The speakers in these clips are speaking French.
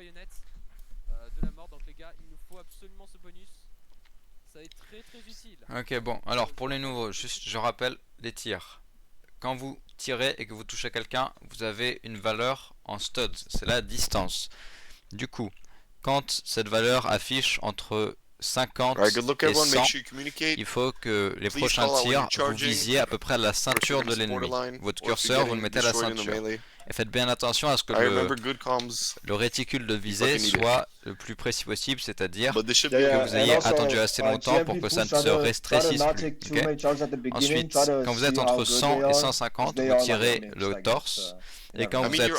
baïonnette de la mort. Donc les gars, il nous faut absolument ce bonus. Ça va être très très utile. Ok, bon, alors pour les nouveaux, juste je rappelle les tirs. Quand vous tirez et que vous touchez quelqu'un, vous avez une valeur en studs, c'est la distance. Du coup, quand cette valeur affiche entre 50 et 100, il faut que les prochains tirs, vous visiez à peu près à la ceinture de l'ennemi. Votre curseur, vous le mettez à la ceinture. Et faites bien attention à ce que le réticule de visée soit le plus précis possible, c'est-à-dire que vous ayez attendu assez longtemps pour que ça ne se restreighisse plus. Okay. Ensuite, quand vous êtes entre 100 et 150, vous tirez le torse. Et quand vous êtes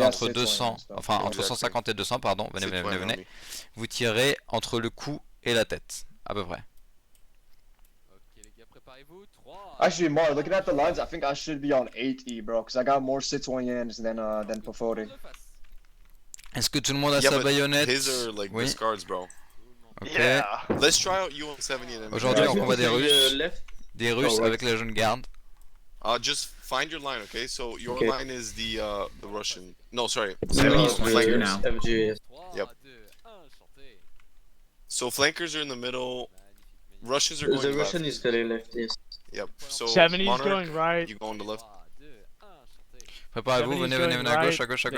entre 200, enfin entre 150 et 200, pardon, venez, vous tirez entre le cou et la tête, à peu près. Ok les gars, préparez-vous. 3. Actually, Mar, looking at the lines, I think I should be on 8E, bro, because I got more citoyens than Pafori. Est-ce que tout le monde a sa baïonnette? Oui. Ok. Aujourd'hui, on combat des Russes avec la jeune garde. Just find your line, okay? So your line is the Russian. No, sorry. Flankers. FG. Yep. So flankers are in the middle. Russians are going The left. Russian is very left, yes. Yep. So 70's Monarch, going right. you go on the left. Préparez-vous, venez à gauche, à gauche. I'm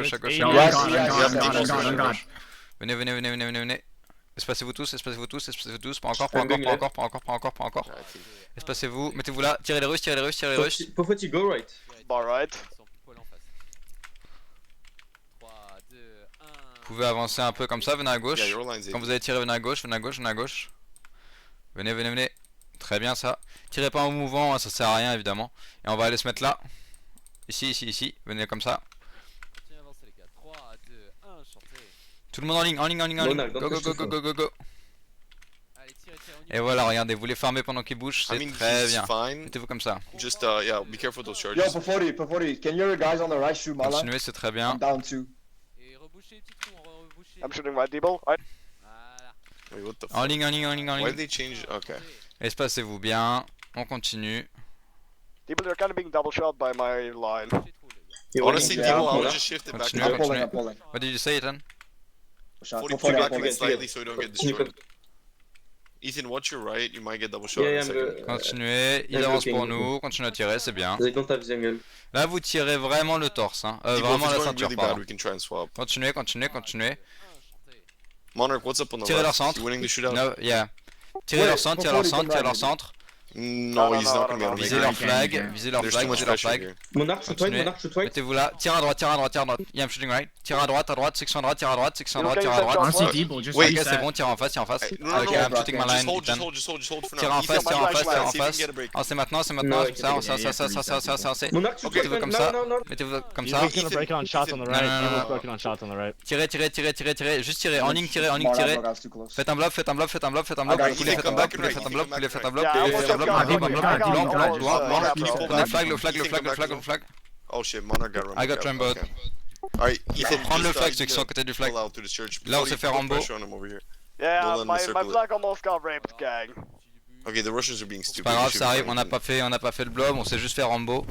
gone. Venez. Espacez-vous tous, pas encore. Espacez-vous, mettez-vous là, tirez les Russes. Pofoti, go right. Bar right. Vous pouvez avancer un peu comme ça, venez à gauche. Quand vous allez tirer, venez à gauche. Venez. Très bien ça. Tirez pas en mouvant, ça sert à rien évidemment. Et on va aller se mettre là. Ici. Venez comme ça. Tout le monde en ligne. Go. Et voilà, regardez, vous les farmez pendant qu'ils bougent, c'est très bien. Mettez-vous comme ça. Just yeah, be careful those charges. Yo, Pafori, can your guys on the right shoot my line? Continuez, c'est très bien. I'm down 2. I'm shooting my D-ball. Wait, what the fuck? En ligne. Why did they change? Okay. Espacez-vous bien, on continue. D-ball, they're kind of being double shot by my line. Honestly, Yeah, Debo, I would Monarch. just shift it back. Continue. I'm pulling. What did you say, Ethan? Put Pafori, back I'm pulling. slightly so you don't get destroyed. Ethan, watch your right, you might get double shot in a second. Continuez, il avance pour nous, continuez à tirer, c'est bien. They don't have the angle. Là, vous tirez vraiment le torse, hein. Debo, if Vraiment it's la going ceinture, really bad, pardon. we can try and swap. Continuez. Monarch, what's up on the Tirez leur left? centre. You winning the shootout? No, yeah. Tirez leur centre. No, he's not gonna be able to Visez make leur it. flag, There's too much pressure here. Monarch, shoot right, Continuez. Monarch, shoot right. Mettez-vous là, tire à droite. Yeah, I'm shooting right. Tire à droite, section à droite. Honestly, Deeble, just Wait, Ok, reset. c'est bon, tire en face. No, Ok, I'm shooting my line. just hold for now. Tire en face, Ethan, tire en flash, face. see if you can get a break. Ah, c'est maintenant, No, ça. Monarch, shoot Mettez-vous right. comme No, ça. no. Mettez-vous comme Deeble's ça. gonna break on shots on the right. No. Deeble's broken on shots on the right. Tirez. Juste tirez. En ligne, tirez. Faites un bloc. Faites un bloc. Faites un bloc. Le flag. Oh shit, Monarch got run. I got Rambo. Okay. Alright, Il faut Ethan, prendre le just, flag, you ceux qui sont à gotta côté du flag. pull out through the church. Là, on s'est fait Put Rambo. pressure on him over here. Don't Yeah, let him my circle it. flag almost got raped, gang. Okay, the Russians are being C'est stupid. pas grave, We should ça be arrive, fine. on n'a pas fait le blob, on s'est juste fait Rambo.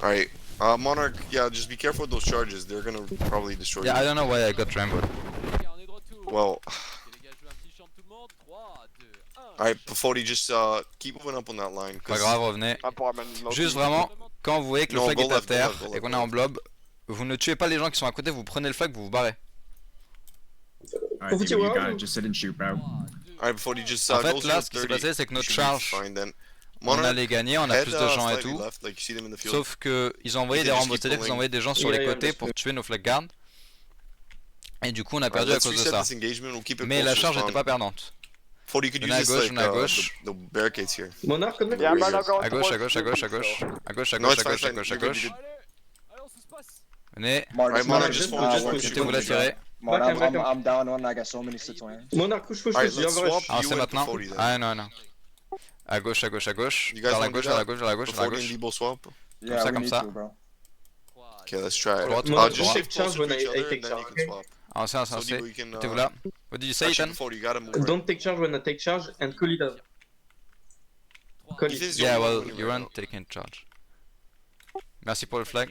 Alright, Monarch, yeah, just be careful with those charges. They're gonna probably destroy Yeah, I you. don't know why I got Rambo. Well, alright, Pafodi, just keep moving up on that line. Pas grave, revenez. Juste vraiment, quand vous voyez que le No, flag go est à left, go terre left, go left, et qu'on est go en left. blob, vous ne tuez pas les gens qui sont à côté, vous prenez le flag, vous vous barrez. Alright, Deeble, you got it. Just sit and shoot, bro. Alright, Pafodi, just En fait, nose là, to ce qui s'est 30. passé, c'est que notre You should be charge, fine then. on Monarch, allait gagner, on a head, plus de gens et slightly tout. left, like you see them in the field. Sauf que ils ont envoyé Ils des just Rambo, keep c'est-à-dire qu'ils pulling. ont envoyé des gens sur Yeah, les yeah, côtés just pour tuer nos flag guards. Et du coup, on a Alright, perdu à let's cause de reset ça. this engagement, we'll keep it Mais la close to charge spawn. n'était pas perdante. Pafodi, you could Venez à use this gauche, like venez à gauche. the barricades here. Monarch, come back. Yeah, I'm Where not is going À gauche. No, it's fine, fine. You're good, you're good. Venez, Alright, Monarch, just just push, focus, just mettez-vous là, tirez. I'm down one, I got so many citoyens. Monarch, push, Alright, you let's have a swap. rush. Alors You c'est and maintenant. Pafodi then. Ah non. À gauche. You guys Vers la wanna gauche, do that? Pafodi and Debo swap? Yeah, we comme need ça. to, bro. Okay, let's try it. Droite, Monarch, Just just shift take charge closer to when each I other take and then charge, you can okay? swap. Avancez, So Debo, you can mettez-vous là. What did you say, actually, Ethan? Pafodi, you gotta move right. Don't take charge when I take charge and call it out. Call This it. is Yeah, your well, one you right run, now. taking charge. Merci pour le flag.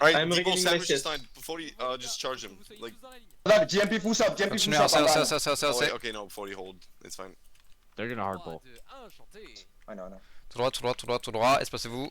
Alright, I'm Debo reading sandwich my is fine. Before you just charge him. Like, Là, GMP full up, GMP full Continuez, up. avancez. oh, wait, okay, no, before you hold, it's fine. They're gonna hardball. I know. Tout droit, espacez-vous.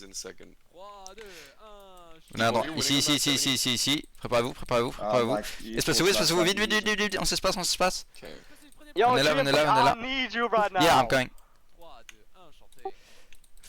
guys in a second. 3, 2, 1. Venez à droite. You're Ici, winning ici, on ici, that ici, ici. Préparez-vous, préparez-vous, préparez-vous. Like, you Espacez-vous, force espacez-vous, last vite, vite, time, vite, vite, vite, on s'espace, on s'espace. Okay. Yo, Venez là, Jim, venez là, venez là. I need you right now. Yeah, I'm coming. 3, 2, 1, chantez.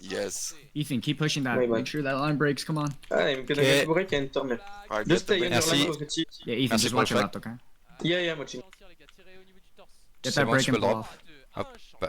Yes. Ethan, keep pushing that. Wait, Make wait. sure that line breaks. Come on. Ah, I'm gonna Okay. get break and turn left. Alright, Just get the stay in break. your Merci. line, Coty. Yeah, Ethan, Merci just pour watch le your flag. left, okay? Yeah, I'm watching. Get C'est that bon, break tu peux and le pull drop. off. Hop, bah.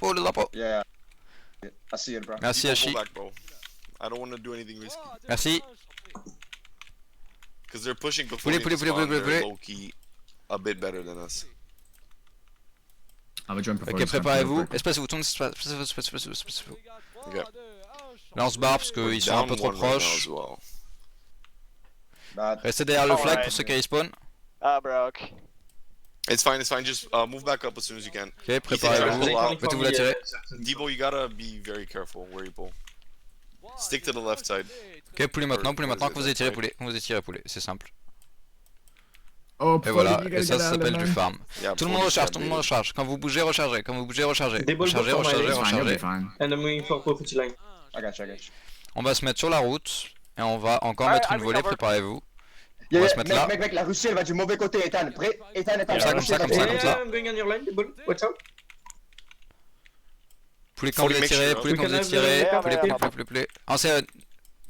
drapeau, le drapeau. Yeah. I see it, bro. Merci Pull Hachi. back, bro. I don't want to do anything risky. Merci. Because they're pushing Poulet, before poulet, poulet, poulet, poulet. low key a bit better than us. I have a jump before Ok, this time. préparez-vous. Espacez-vous, tournez, espacez-vous. Là on se barre parce qu'ils sont un peu trop proches. Bad. Restez derrière le flag Alright. pour ceux qui respawn. Ah, broke. It's fine, just move back up as soon as you can. Ok, préparez-vous. Pull out. Mettez-vous la tirer. Debo, you gotta be very careful where you pull. Stick to the left side. Ok, poulet maintenant que vous avez tiré poulet. Quand vous avez tiré poulet, c'est simple. Oh, Et voilà, et ça s'appelle du farm. Yeah, Tout le monde recharge, tout le monde recharge. Quand vous bougez, rechargez. Quand vous bougez, rechargez. Des balles Rechargez, pour rechargez, former. It's fine, he'll be rechargez. fine. And I'm moving for Profit line. I got you. On va se mettre sur la route. Et on va encore Ouais, mettre une ah, volée, recover. préparez-vous. Yeah, va yeah, se mettre là. mec, la Russie elle va du mauvais côté, Ethan. Prêt? Ethan, Comme ça, la comme Russie ça, elle va comme ça, du- comme ça. I'm going on your line, the ball. Watch out. Poulet quand vous avez Make tiré, sure, poulet quand vous avez We can tiré, have, poulet, yeah, poulet, yeah. poulet, poulet, poulet. Ah, c'est...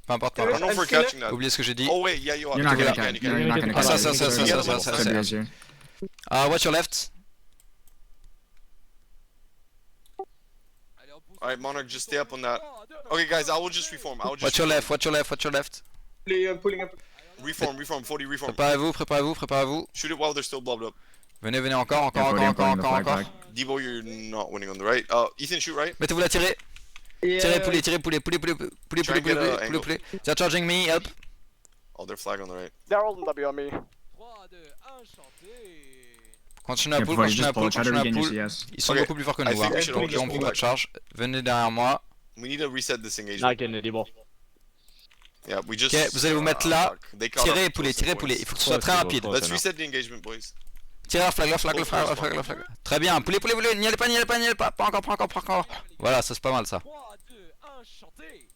Peu importe, peu I don't importe. know if we're I'm catching that. Oubliez ce que j'ai dit. Oh wait, yeah, you are. You're not gonna Yeah, catch. you can. You're not gonna Ah, catch. ça, it. ça, ça, It's ça, ça, gonna be ça. easier. Watch your left. Allez, on pousse. Alright, Monarch, just stay up on that. Okay, guys, I will just reform. Watch your left, watch your left, watch your left. I'm pulling up. Reform, 40, reform. Préparez-vous, préparez-vous, préparez-vous. Shoot it while they're still blobbed up. Venez, venez, encore, encore, Yeah, encore, put encore, in the encore, flag encore. back. Debo, you're not winning on the right. Ethan, shoot right. Mettez-vous la tirer. Tirez, poulet, tirez, poulet, poulet, poulet, poulet, poulet, Try and poulet, get a poulet, poulet, angle. poulet. They're charging me, help. Oh, they're flag on the right. They're holding W on me. 3, 2, 1, chanté. Continuez à Yeah, pull, before you continuez à just pull, pull, try to continuez à regain your pull. CS. Ils sont Okay. beaucoup plus forts que I nous, think hein. we should all Et on just prend pull votre back. charge. Venez derrière moi. We need to reset this engagement. Not getting it, Debo. Yeah, we just. Ok, vous allez vous mettre là. fuck. They caught Tirez, up poulet, close to tirez, points. poulet. Il faut que ce soit très rapide. Let's reset the engagement, boys. Tirez la flag, la flag, la flag, la flag, la flag. Très bien, poulet, poulet, poulet. N'y allez pas, n'y allez pas, n'y allez pas. Pas encore, pas encore, pas encore. Voilà, ça c'est pas mal ça. 3, 2, 1, chanté.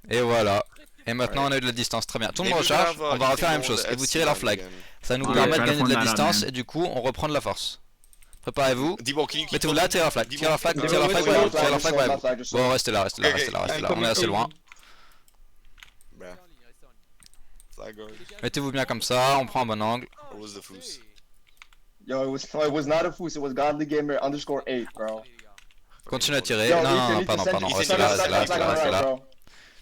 Et voilà. Et maintenant on a eu de la distance, très bien. Tout le monde Maybe we recharge, have, on va Ethan refaire la même hold chose. the Et vous FC tirez leur line flag. again. Ça nous Ouais, permet de try to gagner de form la that up, distance man. et du coup on reprend de la force. Préparez-vous. Debo, can you keep Mettez-vous là, tirez la flag, tirez la flag, Debo, tirez la flag, wait, ouais, wait, tirez la flag, ouais. flag, just Bon, restez là, restez là, Ok, restez là, restez là. I'm On est assez coming. loin. Bruh, Restez en ligne, restez en ligne. flag guard. Mettez-vous bien comme ça, on prend un bon angle. What was the foos? Yo, it was not a foos, it was godly gamer _8, bro. Continuez à tirer. Yo, Non, non, non, Ethan, pardon, Ethan, pardon. Ethan, Restez là, Ethan, restez là, Ethan, restez là, restez là. bro.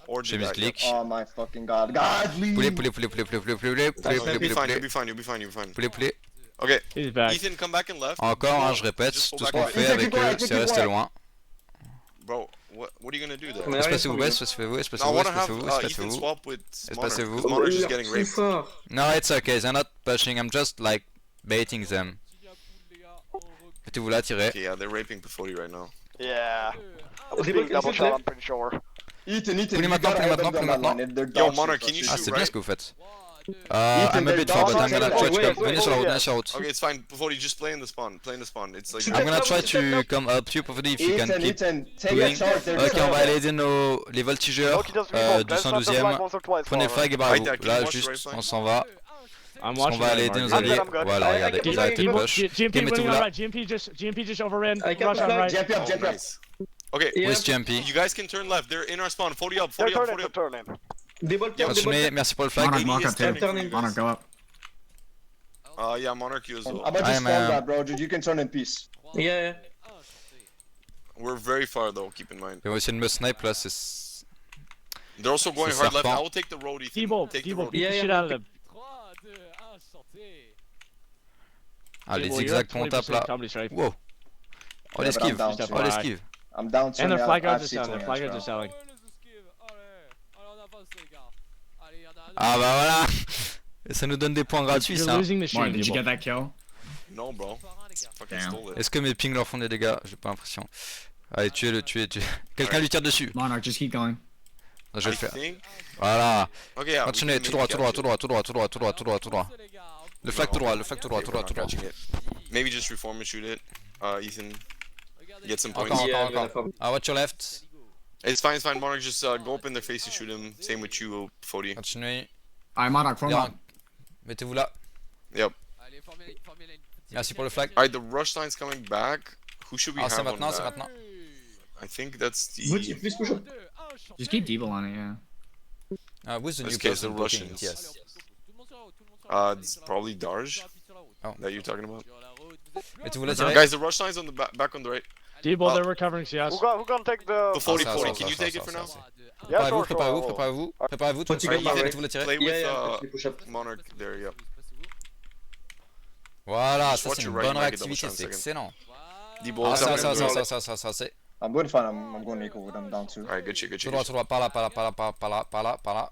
Or J'ai do mis that, clic. Oh my fucking god. Godly! Poulet, poulet, poulet, poulet, poulet, poulet, poulet, poulet, poulet, You'll poulet, be fine, poulet, you'll be fine, you'll be fine, you'll be fine. poulet, poulet. Okay, He's back. Ethan, come back and left. Encore, hein, je répète, Just tout pull ce back qu'on a fait bit. avec eux, c'est rester loin. Bro, what are you gonna do there? Mais Espacez-vous, rien, espacez-vous, No, I espacez-vous, wanna have espacez-vous, Ethan espacez-vous. swap with Espacez-vous. Monarch, 'cause Monarch is You're getting too raped. far. No, it's okay, they're not pushing, I'm just like baiting them. Mettez-vous là, tirez. Okay, yeah, they're raping Pafodi right now. Yeah. I'm Debo, being can double you shot, left? I'm pretty sure. Ethan, Poulet you maintenant, gotta poulet have maintenant, them poulet on that maintenant. line. They're Yo, dog Monarch, shit, can you so Ah, shoot c'est right? bien ce que vous faites. Ethan, I'm a bit they're far, but dog I'm gonna shit. try to Wait, come. wait, Venez sur la route, wait, venez sur la route. Okay, it's fine. Pafodi, just play in the spawn. Play in the spawn. It's like. Shoot I'm gonna try Shoot them to now. come up to you, if you can Ethan, keep Ethan, take doing. a charge. They're Ok, on va just- aller aider les voltigeurs Loki does du revolt. Let's not just line 112e. once or twice. Prenez forward. flag et barrez-vous. Right there, Là, can you juste, watch the right on s'en va. I'm Parce qu'on watching. va aller right aider now. nos alliés. I'm good. Voilà, I regardez, can ils arrêtent de Debo, push. GMP Ok, mettez-vous running on là. right. GMP just overran. I can Rush on flag. right. Jump up, Oh, jump up. nice. Okay, Yeah. Où est GMP? you guys can turn left. They're in our spawn. 40 up, They're 40 up, turning, 40 they're up. turning. Debo, turn, Debo, Continuez, turn. merci pour le flag. Monarch, Maybe Monarch he's up too. turning. Monarch, go up. Yeah, Monarch, you as I'm well. about to I am, spawn that, bro. You can turn in peace. Yeah, yeah. We're very far though. Keep in mind. Ils vont essayer de me snipe là, c'est. They're also going C'est hard left. serpent. I will take the road, Ethan. Debo, Take the Debo, road. beat Yeah, the yeah. shit out of them. 3, 2, 1, chanté. Ah, les Debo, you're zigzags at qu'on tape 20% là. comedy stripe. Wow. Oh, Yeah, but l'esquive. I'm down Step too. Oh, back. l'esquive. I'm down to And the now. flag guards I've are seen selling. two The flag hands, guards bro. are selling. Ouais, les esquives. Allez, on avance les gars. Allez, y'en a un. Ah bah voilà. Et ça nous donne des points gratuits You're ça. losing the Mark, stream, did you Debo. get that kill? No, bro. Parrain, les gars. Fucking Damn. stole it. Est-ce que mes pings leur font des dégâts? J'ai pas l'impression. Allez, tuez-le, tuez. Quelqu'un lui tire dessus. Monarch, just keep going. Non, je vais I le faire. think. Voilà. Okay, yeah. we Continuez, can tout maybe droit, tout catch droit, it. tout droit, tout droit, tout droit, tout droit, tout droit, tout droit. Les gars, Le flag tout droit, le flag tout droit, Okay, tout droit, we're tout not droit. catching it. Maybe just reform and shoot it. Ethan, regardez get some les gars. points. Encore, Yeah, encore, I'm gonna encore. Ah, watch your left. It's fine, Monarch. Just go up in their face and shoot him. Same with you, 40. Continuez. Alright, Monarch, form Bien. up. Mettez-vous là. Yep. Allez, formez la ligne, formez la ligne. Merci pour le flag. Alright, the rush line's coming back. Who should we Ah, c'est have on maintenant, c'est that? maintenant. I think that's Would you the. please push up? 2, 1, chanté. Just keep Debo on it, yeah. Who's the This new case, the person talking? Russians. Yes. Tout le monde sur la route, tout le monde sur la route. It's probably Darj Oh. that you're talking about. Sur la route, vous êtes plus Mettez-vous là, en- tirez. Guys, the rush line's on the back on the right. Debo, Oh. they're recovering CS. Who gonna take the... The 40, ça, 40. ça, Can you ça, take it ça, for ça, now? ça. Yeah, Préparez-vous, sure, préparez-vous, sure. préparez-vous. Préparez-vous, tout le Faut-il monde. go Mettez-vous la tirer. Play Yeah, with yeah, just push up. Monarch there, yeah. Voilà, Just ça watch c'est your une right, bonne Mike, double réactivité, shot c'est second. excellent. Debo, Ah, come ça, in, ça, bro. ça, c'est. I'm going fine. I'm going equal with them down too. Alright, good shit, good Tout shit. droit, tout droit, par là, par là, par là, par là, par là, par là, par là.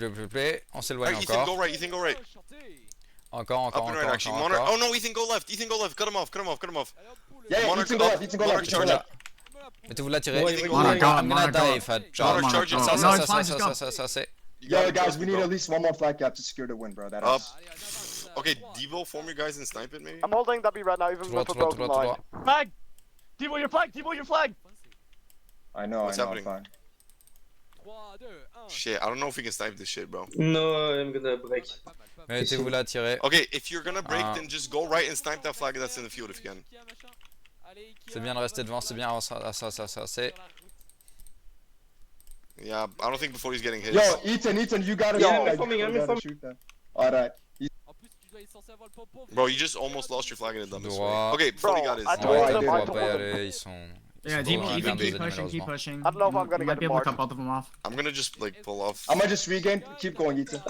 s'il vous plaît. On s'éloigne Alright, Ethan, go encore. right, Ethan, go right. Encore, Up and right, encore, actually. encore, Monarch. encore. Oh no, Ethan, go left. Ethan, go left. Cut him off, cut him off, cut him off. Yeah, Monarch Ethan go up. left, Ethan go Monarch left, Ethan go charge left. Mettez-vous là, tirez. Ouais, Monarch go, I'm gonna Monarch go. die if I Monarch charge. charging. Ça, No, ça, it's ça, fine, ça, just ça, go. ça, ça, c'est. You Yo, gotta guys, trust we me, need bro. at least one more flag cap to secure the win, bro. That Up. is. Okay, Debo, form your guys and snipe it, maybe? I'm holding W right now, even Tout droit, with a tout droit, tout broken droit, tout line. droit. Flag! Devo your flag! Devo your flag! I know, What's I'm happening? fine. 3, 2, 1. Shit, I don't know if we can snipe this shit, bro. No, I'm gonna break. Mettez-vous là, tirez. Okay, if you're gonna break, Ah. then just go right and snipe that flag that's in the field if you can. C'est bien de rester devant, c'est bien. C'est. Yeah, I don't think before he's getting hit. Yo, Ethan, you gotta Yo, shoot I'm that. informing, You I'm gotta informing. shoot that. Alright. En plus, tu dois être censé avoir le pompon. Bro, you just almost lost your flag in the dumbest way. Droit. Okay, before he got his. I Ouais, told il them, doit I On va told pas y them. aller, ils sont. Yeah, ils Deep, sont keep, bien keep dosés, pushing, keep malheureusement. pushing. I don't know if I'm gonna You might get be him able to marked. cut both of them off. I'm gonna just like pull off. I'ma just regain. Keep going, Ethan.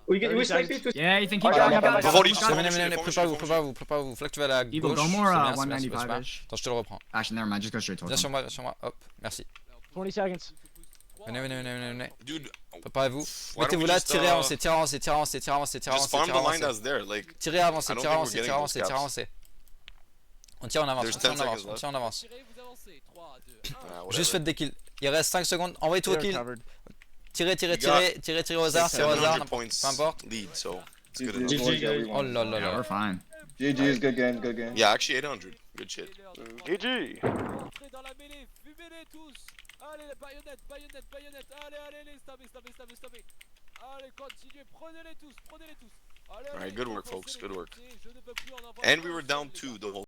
We 30 snipe seconds. it. Yeah, you think keep Okay, going, I you got got it. it. Before he- You got it. Préparez-vous. Flack, tu vas à la Evil, gauche. go more, c'est bien, 195-ish. Attends, je te le reprends. Actually, never mind, just go straight towards Viens them. sur moi, hop, merci. 20 seconds. Venez. Dude, Préparez-vous. why don't Mettez-vous we là, just, tirez, avancez, tirez, avancez. just farm the line that's there. Like, Tirez, avancez, I don't tirez, think we're avancez, getting tirez, those avancez, caps. tirez, avancez. On tire en avance, There's on tire 10 en avance, seconds on tire en avance. Tirez, vous avancez. 3, 2, 1. nah, whatever. Juste faites des kills. Il reste 5 secondes, envoyez tout au They're kill. covered. Tirez au Like hasard, tirez au hasard, 700 points peu importe. lead, so it's good GG, enough. boys, yeah, we GG, Oh won. là là Yeah, là. we're fine. GG's, good game. Yeah, actually 800. Good shit. GG. Entrez dans la mêlée, fumez-les tous. Allez, la baïonnette. Allez, stoppez. Allez, continuez, prenez-les tous. Allez, Alright, good work, foncez, folks, good work. je ne veux plus en avoir And we un were seul, down les 2 gars. the whole